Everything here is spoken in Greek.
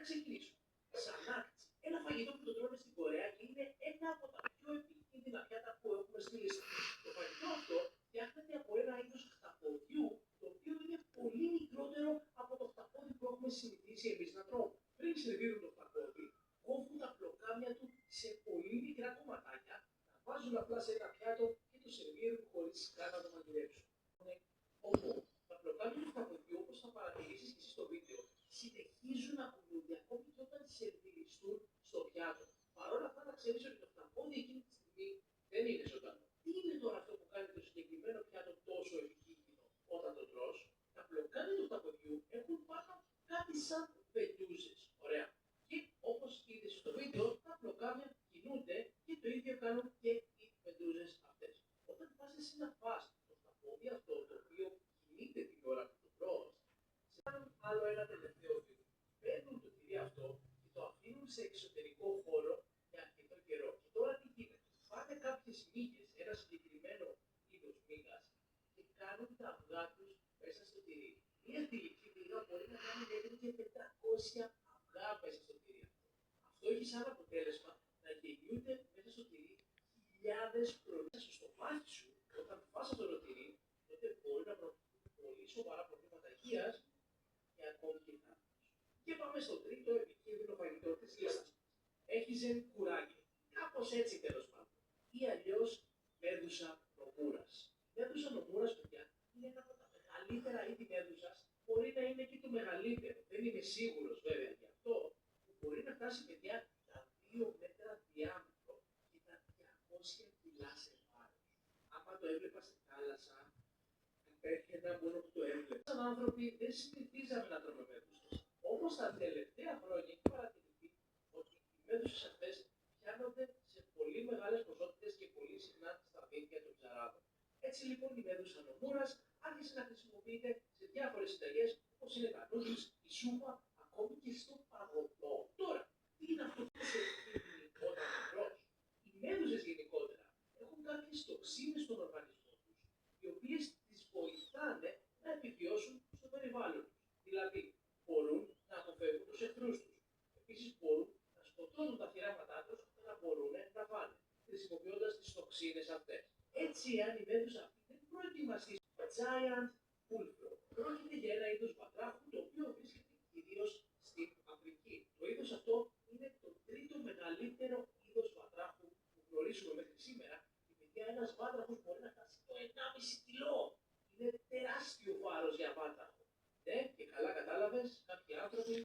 ξεκινήσω. Σανάκτσι. Ένα φαγητό που το τρώνε στην Κορέα και είναι ένα από τα πιο επικίνδυνα πιάτα που έχουμε στη λίστα. Το φαγητό αυτό φτιάχνεται από ένα είδος χταποδιού, το οποίο είναι πολύ μικρότερο από το χταπόδι που έχουμε συνηθίσει εμείς να τρώμε. Πριν σερβίρουν το χταπόδι, κόβουν τα πλοκάμια του σε πολύ μικρά κομματάκια, τα βάζουν απλά σε ένα πιάτο και το σερβίρουν χωρίς καν να το μαγειρέψουν. Όμως, τα πλοκάμια του χταποδιού, όπως θα παρατηρήσεις και εσύ στο βίντεο, συνεχίζουν να κουνούνται ακόμη και όταν σερβιριστούν στο πιάτο. Παρ' όλα αυτά, να ξέρεις ότι το χταπόδι εκείνη τη στιγμή δεν είναι ζωντανό. Τι είναι τώρα αυτό που κάνει το συγκεκριμένο πιάτο τόσο επικίνδυνο όταν το τρως? Τα πλοκάμια του χταποδιού έχουν πάνω κάτι σαν πετούζες. Ωραία. Και όπως είδες στο βίντεο, τα πλοκάμια κινούνται και το ίδιο κάνουν και οι πετούζες αυτές. Όταν πας εσύ να φας το χταπόδι αυτό, το οποίο κινείται την ώρα που το τρως, σε κάνουν άλλο ένα τελευταίο βήμα. Παίρνουν το τυρί αυτό και το αφήνουν σε εξωτερικό χώρο για αρκετό καιρό. Και τώρα τι γίνεται? Πάνε κάποιες μύγες, ένα συγκεκριμένο είδος μύγας, και κάνουν τα αυγά τους μέσα στο τυρί. Μία τυλική μύγα μπορεί να κάνει μέχρι και 500 αυγά μέσα στο τυρί αυτό. Αυτό έχει σαν αποτέλεσμα να γεννιούνται μέσα στο τυρί χιλιάδες προβλήματα στο στομάχι σου. Όταν φας αυτό το τυρί, τότε μπορεί να προκύψουν πολύ σοβαρά προβλήματα υγείας και ακόμη και θάνατος. Και πάμε στο τρίτο επικίνδυνο φαγητό της λίστας. Έχιζεν κουράγιο. Κάπως έτσι τέλος πάντων. Ή αλλιώς μέδουσα νομούρας. Μέδουσα νομούρας, παιδιά, είναι ένα από τα μεγαλύτερα είδη μέδουσας. Μπορεί να είναι και το μεγαλύτερο. Δεν είμαι σίγουρος βέβαια γι' αυτό. Που μπορεί να φτάσει, παιδιά, τα 2 μέτρα διάμετρο και τα 200 κιλά σε βάρος. Άμα το έβλεπα στη θάλασσα, απέρχεται μόνο που το έβλεπα. Σαν άνθρωποι δεν συνηθίζαμε να τρώμε μέδουσες. Όμως τα τελευταία χρόνια έχει παρατηρηθεί ότι οι μέδουσες αυτές πιάνονται σε πολύ μεγάλες ποσότητες και πολύ συχνά στα σπίτια των ψαράδων. Έτσι λοιπόν η μέδουσα νομούρας άρχισε να χρησιμοποιείται σε διάφορες συνταγές, όπως είναι τα νούτλς, η σούπα, ακόμη και στο παγωτό. Τώρα, τι είναι αυτό που σε επικίνδυνο όταν το τρως? Οι μέδουσες γενικότερα έχουν κάποιες τοξίνες στον οργανισμό τους, οι οποίες τις βοηθάνε να επιβιώσουν στο περιβάλλον τους. Δηλαδή, μπορούν να αποφεύγουν τους εχθρούς τους. Επίσης, μπορούν να σκοτώνουν τα θηράματά τους και να μπορούν να φάνε, χρησιμοποιώντας τις τοξίνες αυτές. Έτσι, αν η μέδουσα αυτή δεν προετοιμαστεί giant bullfrog, πρόκειται για ένα είδος βατράχου το οποίο βρίσκεται